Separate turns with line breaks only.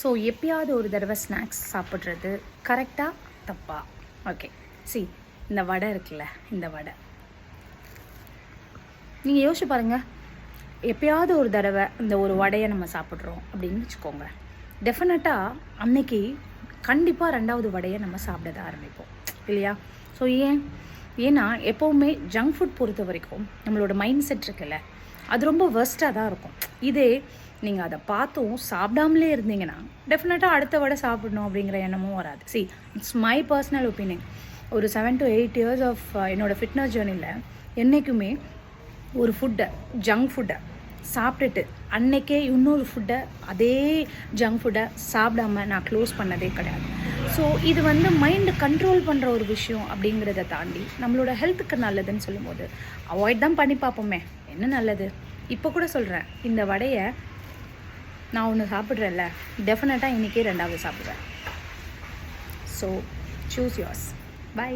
So எப்பயாவது ஒரு தடவை ஸ்நாக்ஸ் சாப்பிட்றது கரெக்டாக தப்பா? ஓகே, இந்த வடை இருக்குல்ல, இந்த வடை நீங்கள் யோசிச்சு பாருங்கள். எப்பயாவது ஒரு தடவை இந்த ஒரு வடையை நம்ம சாப்பிட்றோம் அப்படின்னு வச்சுக்கோங்க. டெஃபினட்டாக அன்னைக்கு கண்டிப்பாக 2வது வடையை நம்ம சாப்பிட ஆரம்பிப்போம் இல்லையா? ஸோ ஏன்னா எப்போவுமே ஜங்க் ஃபுட் பொறுத்த வரைக்கும் நம்மளோட மைண்ட் செட் இருக்குல்ல, அது ரொம்ப வேர்ஸ்ட்டாக தான் இருக்கும். இதே நீங்கள் அதை பார்த்தும் சாப்பிடாமலே இருந்தீங்கன்னா டெஃபினட்டாக அடுத்த வடை சாப்பிடணும் அப்படிங்கிற எண்ணமும் வராது. It's my personal opinion. ஒரு 7 to 8 years ஆஃப் என்னோடய ஃபிட்னஸ் ஜேர்னியில் என்றைக்குமே ஒரு ஃபுட்டை, ஜங்க் ஃபுட்டை சாப்பிட்டுட்டு அன்னைக்கே இன்னொரு ஃபுட்டை, அதே ஜங்க் ஃபுட்டை சாப்பிடாம நான் க்ளோஸ் பண்ணதே கிடையாது. ஸோ இது மைண்டை கண்ட்ரோல் பண்ணுற ஒரு விஷயம் அப்படிங்கிறத தாண்டி நம்மளோட ஹெல்த்துக்கு நல்லதுன்னு சொல்லும்போது அவாய்ட் தான் பண்ணி பார்ப்போமே, என்ன நல்லது. இப்போ கூட சொல்கிறேன், இந்த வடையை நான் ஒன்று சாப்பிட்றேன்ல, டெஃபினட்டாக இன்றைக்கே 2வது சாப்பிடுவேன். So choose yours. பை.